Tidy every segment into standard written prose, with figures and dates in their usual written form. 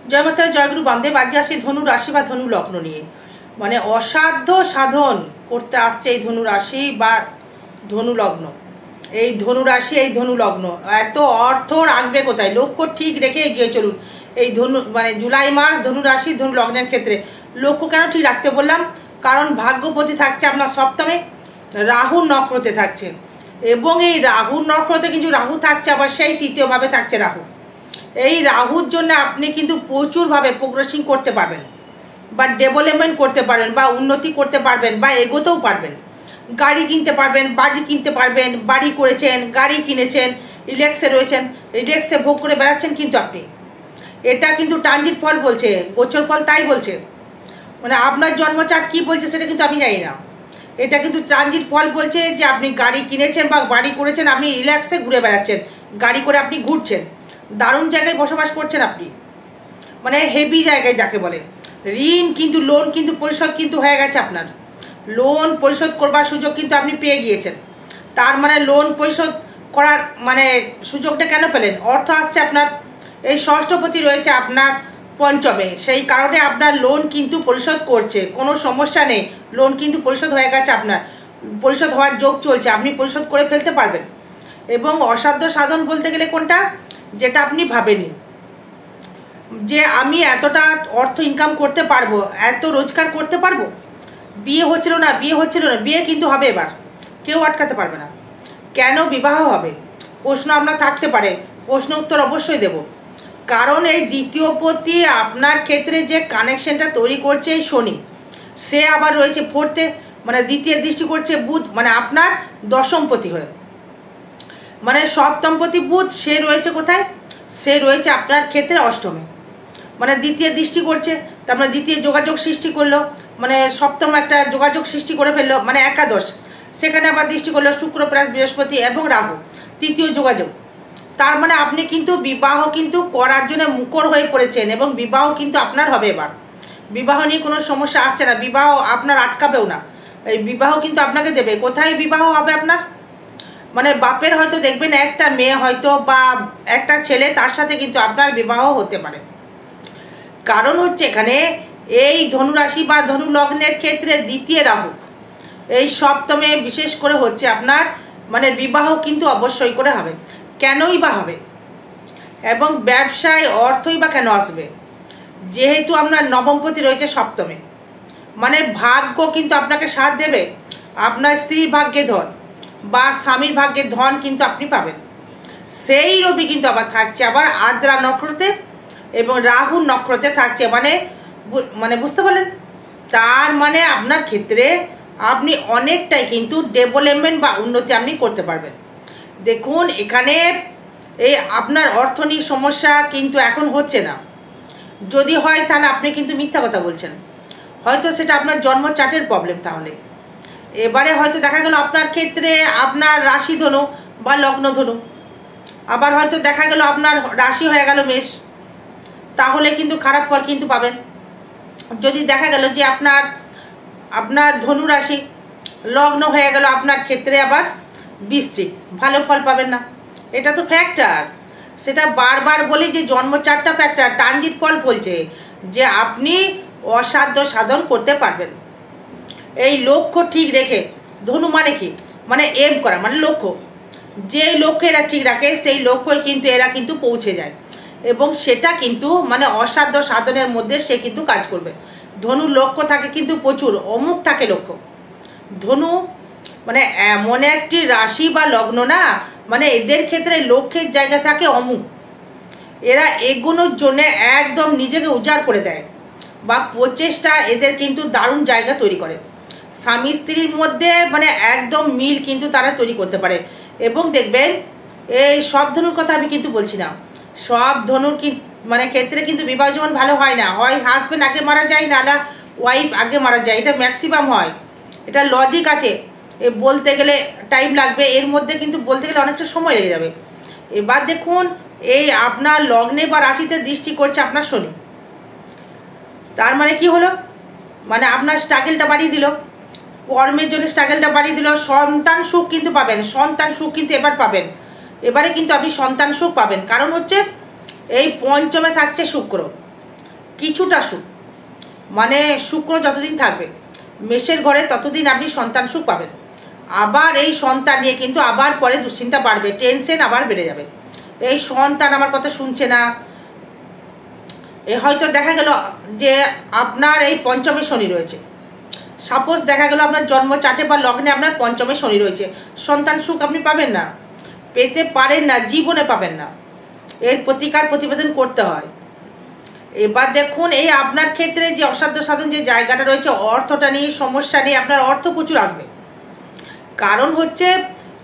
জয় মাতা জয়গুরু বামদেব। আজকে আসে ধনু রাশি বা ধনু লগ্ন নিয়ে। মানে অসাধ্য সাধন করতে আসছে এই ধনু রাশি বা ধনু লগ্ন। এই ধনু রাশি এই ধনু লগ্ন এত অর্থ রাখবে কোথায়? লক্ষ্য ঠিক রেখে এগিয়ে চলুন। এই ধনু মানে জুলাই মাস ধনু রাশি ধনু লগ্নের ক্ষেত্রে লক্ষ্য কেন ঠিক রাখতে বললাম? কারণ ভাগ্যপতি থাকছে আপনার সপ্তমে, রাহুর নক্ষত্রে থাকছে, এবং এই রাহুর নক্ষত্রে কিন্তু রাহু থাকছে আবার সেই তৃতীয়ভাবে থাকছে রাহু। এই রাহুর জন্য আপনি কিন্তু প্রচুরভাবে প্রোগ্রেসিং করতে পারবেন বা ডেভেলপমেন্ট করতে পারবেন বা উন্নতি করতে পারবেন বা এগোতেও পারবেন। গাড়ি কিনতে পারবেন, বাড়ি কিনতে পারবেন, বাড়ি করেছেন, গাড়ি কিনেছেন, রিল্যাক্সে রয়েছেন, রিল্যাক্সে ভোগ করে বেড়াচ্ছেন। কিন্তু আপনি এটা কিন্তু ট্রানজিট ফল বলছে, গোচর ফল তাই বলছে। মানে আপনার জন্মচার্ট কি বলছে সেটা কিন্তু আমি জানি না। এটা কিন্তু ট্রানজিট ফল বলছে যে আপনি গাড়ি কিনেছেন বা বাড়ি করেছেন, আপনি রিল্যাক্সে ঘুরে বেড়াচ্ছেন, গাড়ি করে আপনি ঘুরছেন, দারুণ জায়গায় বসবাস করছেন আপনি, মানে হেভি জায়গায় যাকে বলে। ঋণ কিন্তু লোন কিন্তু পরিশোধ কিন্তু হয়ে গেছে আপনার, লোন পরিশোধ করবার সুযোগ কিন্তু আপনি পেয়ে গিয়েছেন। তার মানে লোন পরিশোধ করার মানে সুযোগটা কেন পেলেন? অর্থ আসছে আপনার, এই ষষ্ঠপতি রয়েছে আপনার পঞ্চমে, সেই কারণে আপনার লোন কিন্তু পরিশোধ করছে, কোনো সমস্যা নেই। লোন কিন্তু পরিশোধ হয়ে গেছে আপনার, পরিশোধ হওয়ার যোগ চলছে, আপনি পরিশোধ করে ফেলতে পারবেন। এবং অসাধ্য সাধন বলতে গেলে কোনটা? যেটা আপনি ভাবেননি যে আমি এতটা অর্থ ইনকাম করতে পারবো, এত রোজগার করতে পারবো। বিয়ে হচ্ছিল না, বিয়ে কিন্তু হবে এবার, কেউ আটকাতে পারবে না। কেন বিবাহ হবে প্রশ্ন আপনার থাকতে পারে, প্রশ্ন উত্তর অবশ্যই দেব। কারণ এই দ্বিতীয়পতি আপনার ক্ষেত্রে যে কানেকশনটা তৈরি করছে এই শনি, সে আবার রয়েছে ফোর্থে, মানে দ্বিতীয় দৃষ্টি করছে বুধ, মানে আপনার দশমপতি হয়ে, মানে সপ্তমপতি বুধ সে রয়েছে কোথায়? সে রয়েছে আপনার ক্ষেত্রে অষ্টমে, মানে দ্বিতীয় দৃষ্টি করছে। তার মানে দ্বিতীয় যোগাযোগ সৃষ্টি করলো, মানে সপ্তম একটা যোগাযোগ সৃষ্টি করে ফেললো, মানে একাদশ, সেখানে আবার দৃষ্টি করলো শুক্র প্লাস বৃহস্পতি এবং রাহু, তৃতীয় যোগাযোগ। তার মানে আপনি কিন্তু বিবাহ কিন্তু করার জন্য মুখর হয়ে পড়েছেন এবং বিবাহ কিন্তু আপনার হবে এবার। বিবাহ নিয়ে কোনো সমস্যা আসছে না, বিবাহ আপনার আটকাবেও না, এই বিবাহ কিন্তু আপনাকে দেবে। কোথায় বিবাহ হবে আপনার? মানে বাপের হয়তো দেখবেন একটা মেয়ে হয়তো বা একটা ছেলে, তার সাথে কিন্তু আপনার বিবাহ হতে পারে। কারণ হচ্ছে এখানে এই ধনুরাশি বা ধনু লগ্নের ক্ষেত্রে দ্বিতীয় রাহু এই সপ্তমে বিশেষ করে হচ্ছে আপনার, মানে বিবাহ কিন্তু অবশ্যই করে হবে। কেনই বা হবে? এবং ব্যবসায় অর্থই বা কেন আসবে? যেহেতু আপনার নবমপতি রয়েছে সপ্তমে, মানে ভাগ্য কিন্তু আপনাকে সাথ দেবে। আপনার স্ত্রীর ভাগ্যে ধন বা স্বামীর ভাগ্যে ধন কিন্তু আপনি পাবেন। সেই রবি কিন্তু আবার থাকছে আবার আদ্রা নক্ষত্রে এবং রাহুর নক্ষত্রে থাকছে, মানে বুঝতে পারলেন? তার মানে আপনার ক্ষেত্রে আপনি অনেকটাই কিন্তু ডেভেলপমেন্ট বা উন্নতি আপনি করতে পারবেন। দেখুন এখানে এই আপনার অর্থনৈতিক সমস্যা কিন্তু এখন হচ্ছে না, যদি হয় তাহলে আপনি কিন্তু মিথ্যা কথা বলছেন, হয়তো সেটা আপনার জন্ম চার্টের প্রবলেম। তাহলে এবারে হয়তো দেখা গেল আপনার ক্ষেত্রে আপনার রাশি ধনু বা লগ্ন ধনু, আবার হয়তো দেখা গেল আপনার রাশি হয়ে গেল মেষ, তাহলে কিন্তু খারাপ ফল কিন্তু পাবেন। যদি দেখা গেল যে আপনার ধনু রাশি লগ্ন হয়ে গেল আপনার ক্ষেত্রে আবার বৃশ্চিক, ভালো ফল পাবেন না। এটা তো ফ্যাক্টর, সেটা বারবার বলি যে জন্ম চারটা ফ্যাক্টর। ট্রানজিট ফল বলছে যে আপনি অসাধ্য সাধন করতে পারবেন এই লক্ষ্য ঠিক রেখে। ধনু মানে কি? মানে এম করা, মানে লক্ষ্য। যেই লক্ষ্য এরা ঠিক রাখে সেই লক্ষ্যই কিন্তু এরা কিন্তু পৌঁছে যায়, এবং সেটা কিন্তু মানে অসাধ্য সাধনের মধ্যে সে কিন্তু কাজ করবে। ধনুর লক্ষ্য থাকে কিন্তু প্রচুর, অমুক থাকে লক্ষ্য। ধনু মানে এমন একটি রাশি বা লগ্ন না, মানে এদের ক্ষেত্রে লক্ষ্যের জায়গা থাকে অমুক। এরা এগোনোর জন্য একদম নিজেকে উজাড় করে দেয় বা প্রচেষ্টা এদের কিন্তু দারুণ জায়গা তৈরি করে। স্বামী স্ত্রীর মধ্যে মানে একদম মিল কিন্তু তারা তৈরি করতে পারে। এবং দেখবেন এই সব ধনুর কথা আমি কিন্তু বলছি না, সব ধনুর মানে ক্ষেত্রে কিন্তু বিবাহ জীবন ভালো হয় না। হয় হাজব্যান্ড আগে মারা যায়, না ওয়াইফ আগে মারা যায়, এটা ম্যাক্সিমাম হয়। এটা লজিক আছে, বলতে গেলে টাইম লাগবে, এর মধ্যে কিন্তু বলতে গেলে অনেকটা সময় লেগে যাবে। এবার দেখুন এই আপনার লগ্নে বা রাশিতে দৃষ্টি করছে আপনার শনি, তার মানে কি হলো? মানে আপনার স্ট্রাগলটা বাড়িয়ে দিল, কর্মের জন্য স্ট্রাগলটা বাড়িয়ে দিল। সন্তান সুখ কিন্তু পাবেন, সন্তান সুখ কিন্তু এবার পাবেন, এবারে কিন্তু আপনি সন্তান সুখ পাবেন। কারণ হচ্ছে এই পঞ্চমে থাকছে শুক্র, কিছুটা সুখ, মানে শুক্র যতদিন থাকবে মেষের ঘরে ততদিন আপনি সন্তান সুখ পাবেন। আবার এই সন্তান নিয়ে কিন্তু আবার পরে দুশ্চিন্তা বাড়বে, টেনশন আবার বেড়ে যাবে। এই সন্তান আমার কথা শুনছে না, এ হয়তো দেখা গেল যে আপনার এই পঞ্চমে শনি রয়েছে, সাপোজ দেখা গেল আপনার জন্ম চাটে বা লগ্নে আপনার পঞ্চমে শনি রয়েছে, সন্তান সুখ আপনি পাবেন না, পেতে পারেন না, জীবনে পাবেন না। এর প্রতিকার প্রতিবেদন করতে হয়। এবার দেখুন এই আপনার ক্ষেত্রে যে অসাধ্য সাধন যে জায়গাটা রয়েছে, অর্থটা নিয়ে সমস্যা নেই, আপনার অর্থ প্রচুর আসবে। কারণ হচ্ছে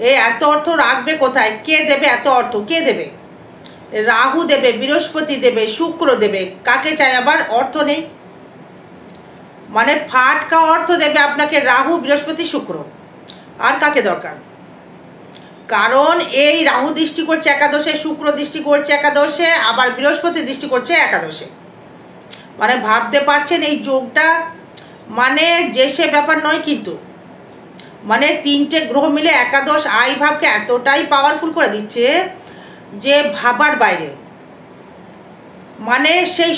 এই এত অর্থ রাখবে কোথায়, কে দেবে এত অর্থ, কে দেবে? রাহু দেবে, বৃহস্পতি দেবে, শুক্র দেবে। কাকে চাই আবার অর্থ নেই, মানে ফাটকা অর্থ দেবে আপনাকে রাহু, বৃহস্পতি, শুক্র। আর কাকে দরকার? কারণ এই রাহু দৃষ্টি করছে একাদশে, শুক্র দৃষ্টি করছে একাদশে, আবার বৃহস্পতি দৃষ্টি করছে একাদশে। মানে ভাবতে পারছেন এই যোগটা, মানে যে সে ব্যাপার নয় কিন্তু, মানে তিনটে গ্রহ মিলে একাদশ আই ভাবকে এতটাই পাওয়ারফুল করে দিচ্ছে যে ভাবার বাইরে। মানে সেই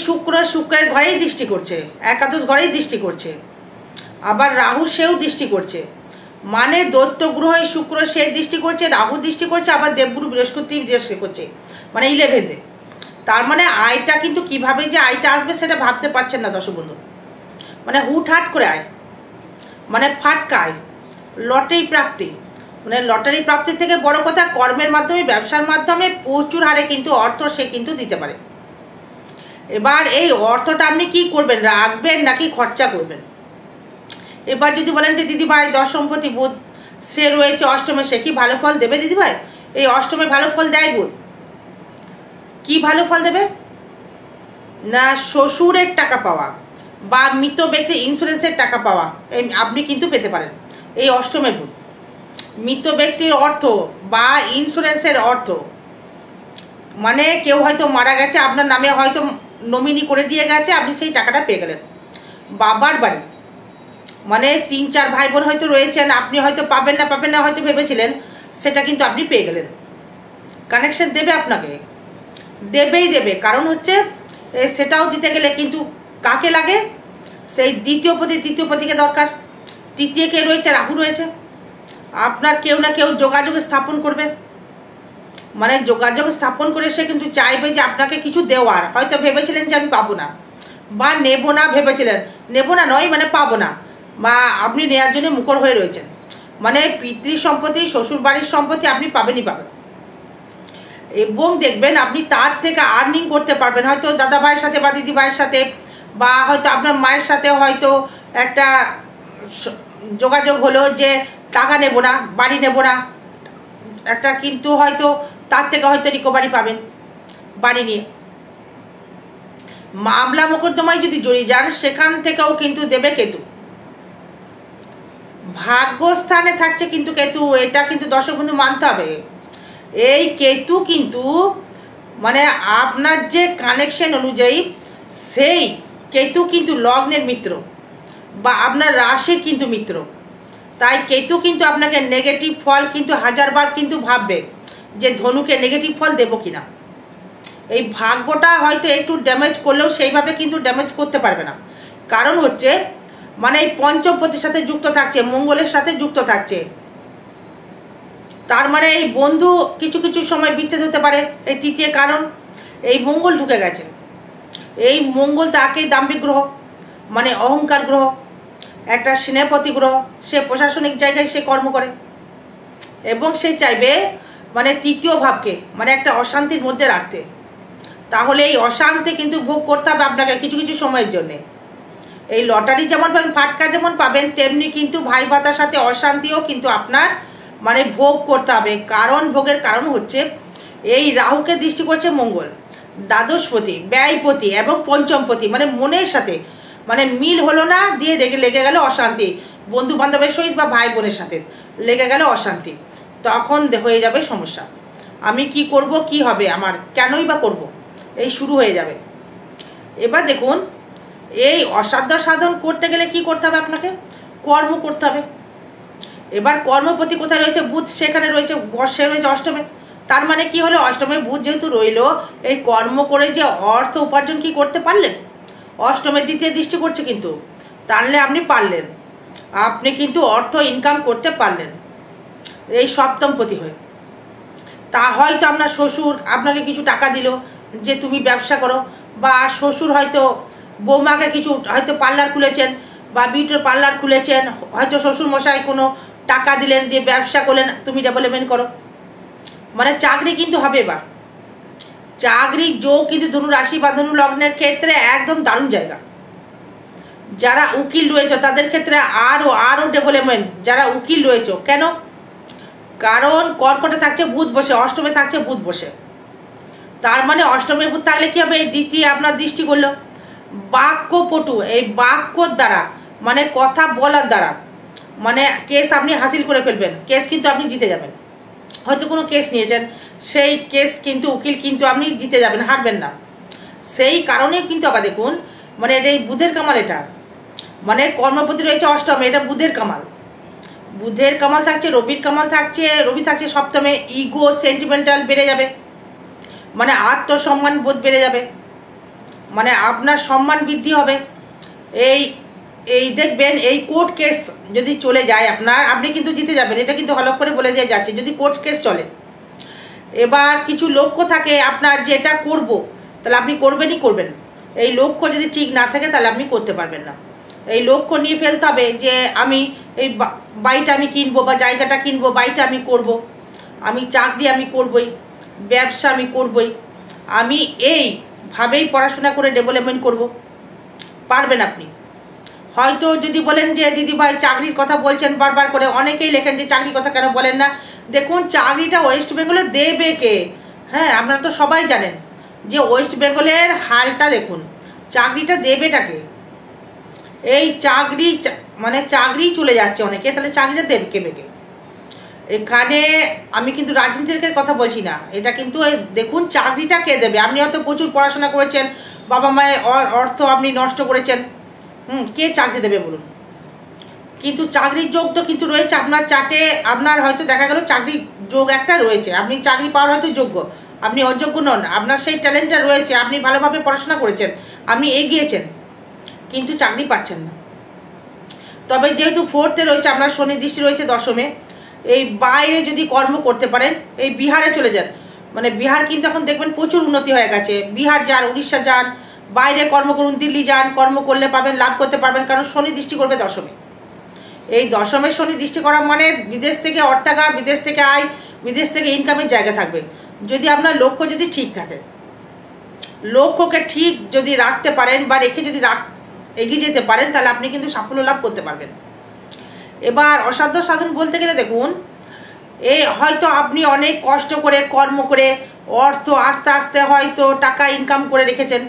শুক্রের ঘরেই দৃষ্টি করছে, একাদশ ঘরেই দৃষ্টি করছে, আবার রাহু সেও দৃষ্টি করছে। মানে দৈত্য গ্রহ শুক্র সে দৃষ্টি করছে, রাহু দৃষ্টি করছে, আবার দেবগুরু বৃহস্পতি দৃষ্টি করছে, মানে 11-এ। তার মানে আয়টা কিন্তু কিভাবে যে আয়টা আসবে সেটা ভাবতে পারছেন না দর্শক বন্ধু। মানে হুটহাট করে আয়, মানে ফাটকা আয়, লটারি প্রাপ্তি। মানে লটারি প্রাপ্তির থেকে বড় কথা কর্মের মাধ্যমে, ব্যবসার মাধ্যমে প্রচুর হারে কিন্তু অর্থ সে কিন্তু দিতে পারে। এবার এই অর্থটা আপনি কি করবেন, রাখবেন নাকি খরচা করবেন? এবার যদি বলেন যে দিদি ভাই দশমপতি বুধ সে রয়েছে অষ্টমে, সে কি ভালো ফল দেবে? দিদি ভাই এই অষ্টমে ভালো ফল দেয় বুধ, কি ভালো ফল দেবে? না শ্বশুরের টাকা পাওয়া বা মৃত ব্যক্তির ইন্স্যুরেন্সের টাকা পাওয়া, এই আপনি কিন্তু পেতে পারেন এই অষ্টমের বুধ। মৃত ব্যক্তির অর্থ বা ইন্স্যুরেন্সের অর্থ, মানে কেউ হয়তো মারা গেছে, আপনার নামে হয়তো নমিনি করে দিয়ে গেছে, আপনি সেই টাকাটা পেয়ে গেলেন। বাবার বাড়ি, মানে 3-4 ভাই বোন হয়তো রয়েছেন, আপনি হয়তো পাবেন না হয়তো ভেবেছিলেন, সেটা কিন্তু আপনি পেয়ে গেলেন। কানেকশন দেবে আপনাকে, দেবেই দেবে। কারণ হচ্ছে সেটাও দিতে গেলে কিন্তু কাকে লাগে? সেই তৃতীয়পতিকে দরকার। তৃতীয় কে রয়েছে? রাহু রয়েছে। আপনার কেউ না কেউ যোগাযোগ স্থাপন করবে, মানে যোগাযোগ স্থাপন করে সে কিন্তু চাইবে যে আপনাকে কিছু দেওয়ার। হয়তো ভেবেছিলেন যে আমি পাবো না বা নেব না, ভেবেছিলেন নেব না নয় মানে পাবো না, বা আপনি নেওয়ার জন্য মুখর হয়ে রয়েছেন। মানে পিতৃ সম্পত্তি, শ্বশুর বাড়ির সম্পত্তি আপনি পাবেনই পাবেন। এবং দেখবেন আপনি তার থেকে আর্নিং করতে পারবেন, হয়তো দাদা ভাইয়ের সাথে বা দিদি ভাইয়ের সাথে, বা হয়তো আপনার মায়ের সাথে হয়তো একটা যোগাযোগ হলো যে টাকা নেব না, বাড়ি নেব না একটা, কিন্তু হয়তো তার থেকে হয়তো রিকভারি পাবেন বাড়ি নিয়ে। মামলা মোকদ্দমায় যদি জড়িয়ে যান সেখান থেকেও কিন্তু দেবে কেতু। ভাগ্যস্থানে থাকছে কিন্তু কেতু, এটা কিন্তু দর্শক বন্ধু মানতে হবে। এই কেতু কিন্তু মানে আপনার যে কানেকশন অনুযায়ী সেই কেতু কিন্তু লগ্নের মিত্র বা আপনার রাশির কিন্তু মিত্র। তাই কেতু কিন্তু আপনাকে নেগেটিভ ফল কিন্তু 1000বার কিন্তু ভাববে যে ধনুকে নেগেটিভ ফল দেবো কিনা। এই ভাগ্যটা হয়তো একটু ড্যামেজ করলেও সেইভাবে কিন্তু ড্যামেজ করতে পারবে না। কারণ হচ্ছে মানে এই পঞ্চমপতির সাথে যুক্ত থাকছে, মঙ্গলের সাথে যুক্ত থাকছে। তার মানে এই বন্ধু কিছু কিছু সময় বিচ্ছেদ হতে পারে। এই তৃতীয় কারণ এই মঙ্গল ঢুকে গেছে। এই মঙ্গল তাকে দাম্ভিক গ্রহ, মানে অহংকার গ্রহ, একটা স্নেহপতি গ্রহ। সে প্রশাসনিক জায়গায় সে কর্ম করে এবং সে চাইবে মানে তৃতীয় ভাবকে মানে একটা অশান্তির মধ্যে রাখতে। তাহলে এই অশান্তি কিন্তু ভোগ করতে হবে আপনাকে কিছু কিছু সময়ের জন্যে। এই লটারি যেমন পাবেন, ফাটকা যেমন পাবেন, তেমনি কিন্তু ভাই ভাতার সাথে অশান্তিও কিন্তু আপনার মানে ভোগ করতে হবে। কারণ ভোগের কারণ হচ্ছে এই রাহুকে দৃষ্টি করছে মঙ্গল, দ্বাদশপতি, ব্যয়পতি এবং পঞ্চমপতি, মানে মনের সাথে মানে মিল হলো না, দিয়ে লেগে গেল অশান্তি। বন্ধু বান্ধবের সহিত বা ভাই বোনের সাথে লেগে গেল অশান্তি, তখন হয়ে যাবে সমস্যা। আমি কি করব, কি হবে আমার, কেনই বা করব, এই শুরু হয়ে যাবে। এবার দেখুন এই অসাধ্য সাধন করতে গেলে কি করতে হবে? আপনাকে কর্ম করতে হবে। এবার কর্মপতি কোথায় রয়েছে? বুধ সেখানে রয়েছে, বর্ষে রয়েছে অষ্টমে। তার মানে কি হলো, অষ্টমে বুধ যেহেতু রইল, এই কর্ম করে যে অর্থ উপার্জন কি করতে পারলেন, অষ্টমের দ্বিতীয় দৃষ্টি করছে, কিন্তু টানলে আপনি পারলেন, আপনি কিন্তু অর্থ ইনকাম করতে পারলেন এই সপ্তমপতি হয়ে। তা হয়তো আপনার শ্বশুর আপনাকে কিছু টাকা দিল যে তুমি ব্যবসা করো, বা শ্বশুর হয়তো বৌমাকে কিছু হয়তো পার্লার খুলেছেন বা বিউটির পার্লার খুলেছেন, হয়তো শ্বশুর মশাই কোনো টাকা দিলেন দিয়ে ব্যবসা করলেন, তুমি ডেভেলপমেন্ট করো। মানে চাকরি কিন্তু হবে। এবার চাকরির যোগ কিন্তু ধনু রাশি বা ধনু লগ্নের ক্ষেত্রে একদম দারুণ জায়গা। যারা উকিল রয়েছে তাদের ক্ষেত্রে আরো ডেভেলপমেন্ট। যারা উকিল রয়েছে, কেন? কারণ কর্কটে থাকছে বুধ বসে, অষ্টমে থাকছে বুধ বসে। তার মানে অষ্টমে বুধ থাকলে কি হবে? এই দ্বিতীয় আপনার দৃষ্টি করলো বাক্যপটু, এই বাক্যর দ্বারা মানে কথা বলার দ্বারা মানে কেস আপনি হাসিল করে ফেলবেন, কেস কিন্তু আপনি জিতে যাবেন। হয়তো কোনো কেস নিয়েছেন, সেই কেস কিন্তু উকিল কিন্তু আপনি জিতে যাবেন, হারবেন না। সেই কারণে কিন্তু আবার দেখুন মানে এটা এই বুধের কামাল, এটা মানে কর্মপতি রয়েছে অষ্টমে, এটা বুধের কামাল। বুধের কামাল থাকছে, রবির কামাল থাকছে, রবি থাকছে সপ্তমে। ইগো সেন্টিমেন্টাল বেড়ে যাবে, মানে আত্মসম্মান বোধ বেড়ে যাবে, মানে আপনার সম্মান বৃদ্ধি হবে। এই দেখবেন এই কোর্ট কেস যদি চলে যায় আপনার, আপনি কিন্তু জিতে যাবেন, এটা কিন্তু হলফ করে বলে দিয়ে যাচ্ছে যদি কোর্ট কেস চলে। এবার কিছু লক্ষ্য থাকে আপনার যে এটা করবো, তাহলে আপনি করবেনই করবেন। এই লক্ষ্য যদি ঠিক না থাকে তাহলে আপনি করতে পারবেন না। এই লক্ষ্য নিয়ে ফেলতে হবে যে আমি এই বাড়িটা আমি কিনবো বা জায়গাটা কিনবো, বাড়িটা আমি করব, আমি চাকরি আমি করবই, ব্যবসা আমি করবই, আমি এইভাবেই পড়াশোনা করে ডেভেলপমেন্ট করব। পারবেন আপনি। হয়তো যদি বলেন যে দিদি ভাই চাকরির কথা বলছেন বারবার করে, অনেকেই লেখেন যে চাকরির কথা কেন বলেন না। দেখুন চাকরিটা ওয়েস্ট বেঙ্গলে দেবে কে? হ্যাঁ, আপনারা তো সবাই জানেন যে ওয়েস্ট বেঙ্গলের হালটা দেখুন, চাকরিটা দেবেটাকে। এই চাকরি মানে চাকরি চলে যাচ্ছে অনেকে, তাহলে চাকরিটা দেবে কে? এখানে আমি কিন্তু রাজনীতির কথা বলছি না, এটা কিন্তু দেখুন চাকরিটা কে দেবে। আপনি হয়তো প্রচুর পড়াশোনা করেছেন, বাবা মায়ের অর্থ আপনি নষ্ট করেছেন, কে চাকরি দেবে বলুন? কিন্তু চাকরির যোগ তো কিন্তু রয়েছে আপনার চার্টে। আপনার হয়তো দেখা গেল চাকরির যোগ একটা রয়েছে, আপনি চাকরি পাওয়ার হয়তো যোগ্য, আপনি অযোগ্য নন, আপনার সেই ট্যালেন্টটা রয়েছে, আপনি ভালোভাবে পড়াশোনা করেছেন, আপনি এগিয়েছেন, কিন্তু চাকরি পাচ্ছেন না। তবে যেহেতু ফোর্থে রয়েছে আপনার শনি দৃষ্টি রয়েছে দশমে, এই বাইরে যদি কর্ম করতে পারেন, এই বিহারে চলে যান, মানে বিহার কিন্তু এখন দেখবেন প্রচুর উন্নতি হয়ে গেছে। বিহার যান, উড়িষ্যা যান, বাইরে কর্ম করুন, দিল্লি যান, কর্ম করলে পাবেন, লাভ করতে পারবেন, কারণ শনি দৃষ্টি করবে দশমে। এই দশমের শনি দৃষ্টি করা মানে বিদেশ থেকে অর্থাগা, বিদেশ থেকে আয়, বিদেশ থেকে ইনকামের জায়গা থাকবে, যদি আপনার লক্ষ্য যদি ঠিক থাকে। লক্ষ্যকে ঠিক যদি রাখতে পারেন বা রেখে যদি এগিয়ে যেতে পারেন, তাহলে আপনি কিন্তু সাফল্য লাভ করতে পারবেন। এবার অসাধ্য সাধন বলতে গেলে দেখুন, হয়তো আপনি অনেক কষ্ট করে কর্ম করে অর্থ আস্তে আস্তে হয়তো টাকা ইনকাম করে রেখেছেন,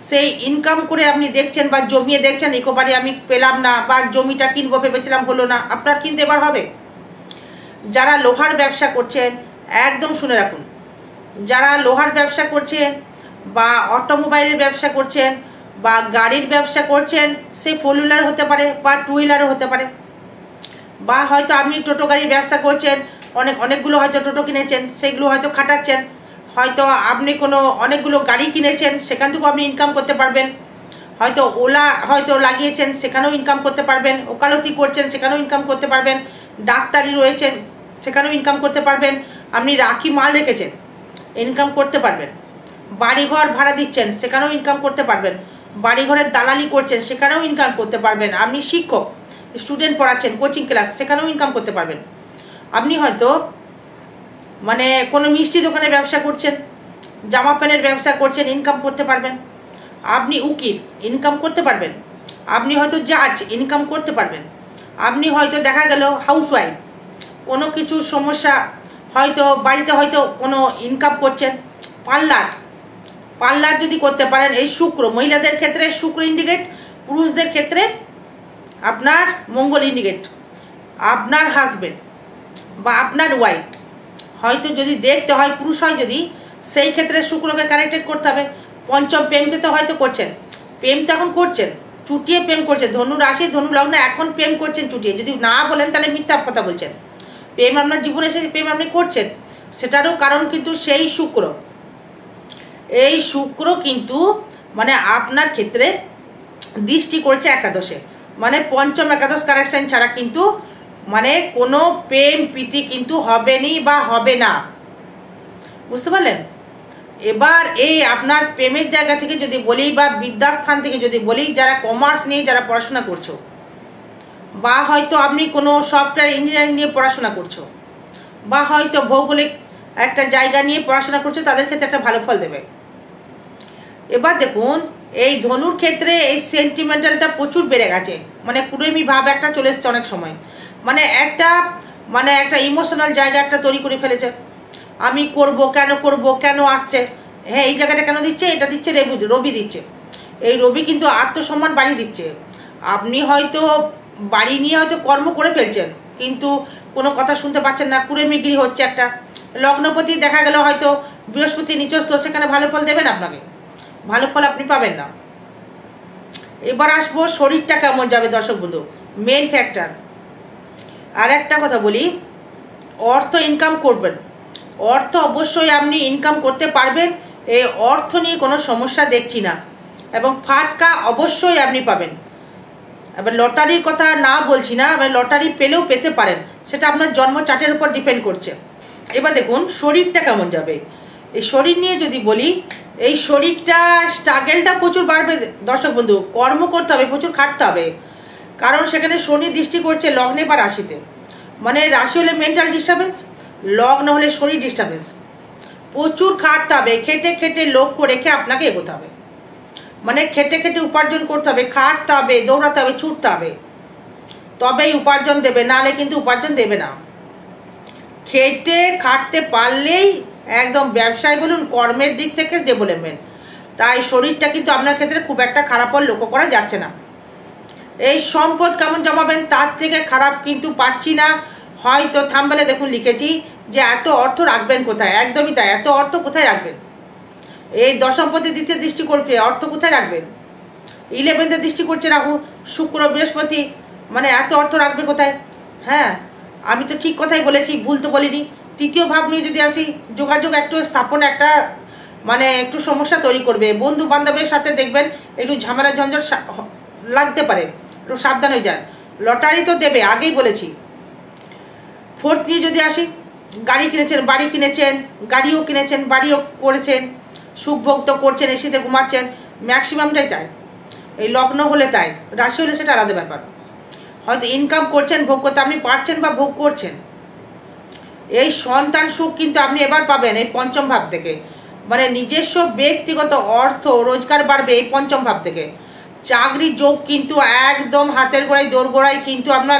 সেই ইনকাম করে আপনি দেখছেন বা জমিয়ে দেখছেন একেবারে আমি পেলাম না, বা জমিটা কিনবো ভেবেছিলাম হলো না, আপনার কিন্তু এবার হবে। যারা লোহার ব্যবসা করছেন একদম শুনে রাখুন, যারা লোহার ব্যবসা করছেন বা অটোমোবাইলের ব্যবসা করছেন বা গাড়ির ব্যবসা করছেন, সে ফোর হুইলার হতে পারে বা টু হুইলারও হতে পারে, বা হয়তো আপনি টোটো গাড়ির ব্যবসা করছেন, অনেকগুলো হয়তো টোটো কিনেছেন, সেগুলো হয়তো খাটাচ্ছেন, হয়তো আপনি কোনো অনেকগুলো গাড়ি কিনেছেন, সেখান থেকেও আপনি ইনকাম করতে পারবেন, হয়তো ওলা হয়তো লাগিয়েছেন, সেখানেও ইনকাম করতে পারবেন, ওকালতি করছেন, সেখানেও ইনকাম করতে পারবেন, ডাক্তারি রয়েছেন, সেখানেও ইনকাম করতে পারবেন, আপনি রাখি মাল রেখেছেন, ইনকাম করতে পারবেন, বাড়িঘর ভাড়া দিচ্ছেন, সেখানেও ইনকাম করতে পারবেন, বাড়িঘরের দালালি করছেন, সেখানেও ইনকাম করতে পারবেন, আপনি শিক্ষক, স্টুডেন্ট পড়াচ্ছেন, কোচিং ক্লাস, সেখানেও ইনকাম করতে পারবেন। আপনি হয়তো মানে কোনো মিষ্টি দোকানে ব্যবসা করছেন, জামা প্যান্টের ব্যবসা করছেন, ইনকাম করতে পারবেন। আপনি উকিল, ইনকাম করতে পারবেন। আপনি হয়তো জাজ, ইনকাম করতে পারবেন। আপনি হয়তো দেখা গেল হাউসওয়াইফ, কোনো কিছু সমস্যা হয়তো বাড়িতে হয়তো কোনো ইনকাম করছেন, পার্লার যদি করতে পারেন, এই শুক্র মহিলাদের ক্ষেত্রে শুক্র ইন্ডিকেট, পুরুষদের ক্ষেত্রে আপনার মঙ্গল ইন্ডিকেট। আপনার হাজবেন্ড বা আপনার ওয়াইফ হয়তো যদি দেখতে হয় পুরুষ হয় যদি, সেই ক্ষেত্রে শুক্রকে কানেক্টেড করতে হবে। পঞ্চম প্রেমকে তো হয়তো করছেন, প্রেম তো এখন করছেন, চুটিয়ে প্রেম করছেন, ধনু রাশি ধনু লগ্ন এখন প্রেম করছেন চুটিয়ে, যদি না বলেন তাহলে মিথ্যা কথা বলছেন। প্রেম আপনার জীবনে এসে প্রেম আপনি করছেন, সেটারও কারণ কিন্তু সেই শুক্র। এই শুক্র কিন্তু মানে আপনার ক্ষেত্রে দৃষ্টি করছে একাদশে, মানে পঞ্চম একাদশ কানেকশন ছাড়া কিন্তু মানে কোনো প্রেম প্রীতি কিন্তু হবেনি বা হবে না, বুঝতে পারলেন? এবার এই আপনার প্রেমের জায়গা থেকে যদি বলি বা বিদ্যাস্থান থেকে যদি বলি, যারা কমার্স নিয়ে যারা পড়াশোনা করছো, বা হয়তো আপনি কোনো সফটওয়্যার ইঞ্জিনিয়ারিং নিয়ে পড়াশোনা করছো, বা হয়তো ভৌগোলিক একটা জায়গা নিয়ে পড়াশোনা করছো, তাদের ক্ষেত্রে একটা ভালো ফল দেবে। এবার দেখুন এই ধনুর ক্ষেত্রে এই সেন্টিমেন্টালটা প্রচুর বেড়ে গেছে, মানে কুড়েমি ভাব একটা চলে এসছে অনেক সময়, মানে একটা ইমোশনাল জায়গা একটা তৈরি করে ফেলেছে। আমি করব, কেন আসছে, হ্যাঁ এই জায়গাটা কেন দিচ্ছে, এটা দিচ্ছে রবি দিচ্ছে। এই রবি কিন্তু আত্মসম্মান বাড়িয়ে দিচ্ছে। আপনি হয়তো বাড়ি নিয়ে হয়তো কর্ম করে ফেলছেন, কিন্তু কোনো কথা শুনতে পাচ্ছেন না, কুড়েমিগিরি হচ্ছে একটা। লগ্নপতি দেখা গেল হয়তো বৃহস্পতি নিচস্থ, সেখানে ভালো ফল দেবেন আপনাকে, ভালো ফল আপনি পাবেন না। এবার আসবো শরীরটা কেমন যাবে দর্শক বন্ধু, মেন ফ্যাক্টর। আর একটা কথা বলি, অর্থ ইনকাম করবেন, অর্থ অবশ্যই আপনি ইনকাম করতে পারবেন, এই অর্থ নিয়ে কোনো সমস্যা দেখছি না, এবং ফাটকা অবশ্যই আপনি পাবেন। এবার লটারির কথা না বলছি না, এবার লটারি পেলেও পেতে পারেন, সেটা আপনার জন্ম চার্টের উপর ডিপেন্ড করছে। এবার দেখুন শরীরটা কেমন যাবে। এই শরীর নিয়ে যদি বলি, এই শরীরটা স্ট্রাগেলটা প্রচুর বাড়বে দর্শক বন্ধু, কর্ম করতে হবে, প্রচুর খাটতে হবে, কারণ সেখানে শনি দৃষ্টি করছে লগ্নে বা রাশিতে। মানে রাশি হলে মেন্টাল ডিস্টার্বেন্স, লগ্ন হলে শরীর ডিস্টার্বেন্স। প্রচুর খাটতে হবে, খেটে খেটে লক্ষ্য রেখে আপনাকে এগোতে হবে, মানে খেটে খেটে উপার্জন করতে হবে, খাটতে হবে, দৌড়াতে হবে, ছুটতে হবে, তবেই উপার্জন দেবে, নাহলে কিন্তু উপার্জন দেবে না। খেটে খাটতে পারলেই একদম ব্যবসায় বলুন কর্মের দিক থেকে ডেভেলপমেন্ট। তাই শরীরটা কিন্তু আপনার ক্ষেত্রে খুব একটা খারাপ ফল লক্ষ্য করা যাচ্ছে না। এই সম্পদ কেমন জমাবেন, তার থেকে খারাপ কিন্তু পাচ্ছি না। হয়তো থাম্বনেলে দেখুন লিখেছি যে এত অর্থ রাখবেন কোথায়, একদমই তাই, এত অর্থ কোথায় রাখবেন? এই দশমপতি দ্বিতীয় দৃষ্টি করবে, অর্থ কোথায় রাখবেন? 11th দৃষ্টি করছে রাহু, শুক্র, বৃহস্পতি, মানে এত অর্থ রাখবে কোথায়? হ্যাঁ আমি তো ঠিক কথাই বলেছি, ভুল তো বলিনি। তৃতীয় ভাব নিয়ে যদি আসি, যোগাযোগ একটু স্থাপন একটা মানে একটু সমস্যা তৈরি করবে, বন্ধু বান্ধবের সাথে দেখবেন একটু ঝামেলা ঝঞ্ঝট লাগতে পারে, একটু সাবধান হয়ে যান। লটারি তো দেবে, আগেই বলেছি। 4th নিয়ে যদি আসি, গাড়ি কিনেছেন, বাড়ি কিনেছেন, গাড়িও কিনেছেন, বাড়িও করেছেন, সুখভোগ তো করছেন, এসিতে ঘুমাচ্ছেন, ম্যাক্সিমামটাই তাই। এই লগ্ন হলে তাই, রাশি হলে সেটা আলাদা ব্যাপার। হয়তো ইনকাম করছেন, ভোগ করতে আপনি পারছেন বা ভোগ করছেন। এই সন্তান সুখ কিন্তু আপনি এবার পাবেন এই পঞ্চম ভাব থেকে, মানে নিজস্ব ব্যক্তিগত অর্থ রোজগার বাড়বে এই পঞ্চম ভাব থেকে। চাকরি যোগ কিন্তু একদম হাতের গোড়ায় দোরগোড়ায়, কিন্তু আপনার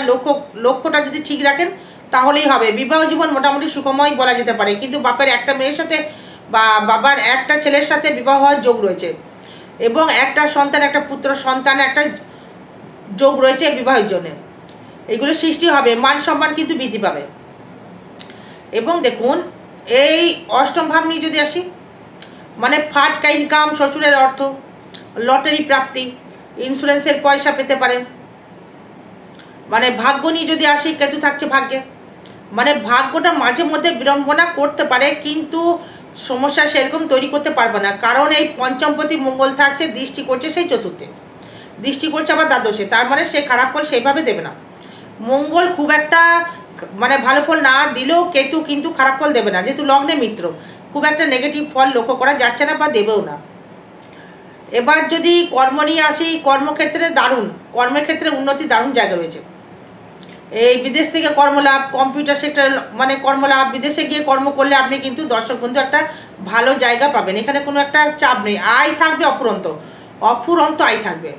লক্ষ্যটা যদি ঠিক রাখেন তাহলেই হবে। বিবাহ জীবন মোটামুটি সুখময় বলা যেতে পারে, কিন্তু বাপের একটা মেয়ের সাথে বা বাবার একটা ছেলের সাথে বিবাহ হওয়ার যোগ রয়েছে, এবং একটা সন্তান, একটা পুত্র সন্তান একটা যোগ রয়েছে বিবাহের জন্য। এগুলো সৃষ্টি হবে, মান সম্মান কিন্তু বৃদ্ধি পাবে। এবং দেখুন এই অষ্টম ভাব নিয়ে যদি আসি, মানে ফাটকা ইনকাম, শ্বশুরের অর্থ, লটারি প্রাপ্তি, ইন্স্যুরেন্সের পয়সা পেতে পারেন। মানে ভাগ্য নিয়ে যদি আসি, কেতু থাকছে ভাগ্যে, মানে ভাগ্যটা মাঝে মধ্যে বিড়ম্বনা করতে পারে, কিন্তু সমস্যা সেরকম তৈরি করতে পারবে না, কারণ এই পঞ্চমপতি মঙ্গল থাকছে, দৃষ্টি করছে সেই চতুর্থে, দৃষ্টি করছে আবার দ্বাদশে, তার মানে সে খারাপ ফল সেইভাবে দেবে না। মঙ্গল খুব একটা মানে ভালো ফল না দিলেও কেতু কিন্তু খারাপ ফল দেবে না, যেহেতু লগ্নে মিত্র, খুব একটা নেগেটিভ ফল লক্ষ্য করা যাচ্ছে না বা দেবেও না। এবার যদি কর্ম নিয়ে আসি, কর্মক্ষেত্রে দারুণ, কর্মের ক্ষেত্রে উন্নতি দারুণ জায়গা রয়েছে। এই বিদেশ থেকে কর্মলাভ, কম্পিউটার সেক্টর মানে কর্মলাভ, বিদেশে গিয়ে কর্ম করলে আপনি কিন্তু দর্শক বন্ধু একটা ভালো জায়গা পাবেন, এখানে কোনো একটা চাপ নেই, আয় থাকবে অফুরন্ত আয় থাকবে।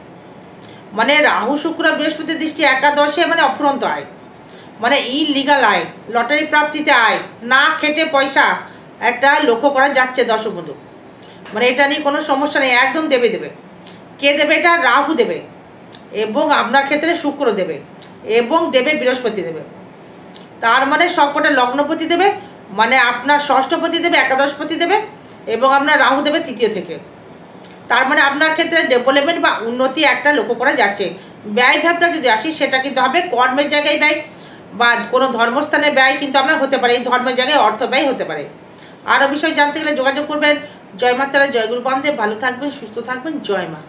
মানে রাহু শুক্র বৃহস্পতি দৃষ্টি একাদশে, মানে অফুরন্ত আয়, মানে ইলিগাল আয়, লটারি প্রাপ্তিতে আয়, না খেটে পয়সা একটা লক্ষ্য করা যাচ্ছে দর্শক বন্ধু। মানে এটা নিয়ে কোনো সমস্যা নেই, একদম দেবে। কে দেবে? এটা রাহু দেবে, এবং আপনার ক্ষেত্রে শুক্র দেবে, এবং দেবে বৃহস্পতি দেবে। তার মানে সবকটা লগ্নপতি দেবে, মানে আপনার ষষ্ঠপতি দেবে, একাদশপতি দেবে, এবং আপনার রাহু দেবে তৃতীয় থেকে। তার মানে আপনার ক্ষেত্রে ডেভেলপমেন্ট বা উন্নতি একটা লক্ষ্য করা যাচ্ছে। ব্যয় ভাবটা যদি আসি, সেটা কিন্তু হবে কর্মের জায়গায় ব্যয় বা কোনো ধর্মস্থানে ব্যয় কিন্তু আপনার হতে পারে, এই ধর্মের জায়গায় অর্থ ব্যয় হতে পারে। আরও বিষয় জানতে গেলে যোগাযোগ করবেন। জয় মা তারা, জয় গুরু বামদেব। ভালো থাকবেন, সুস্থ থাকবেন, জয় মা।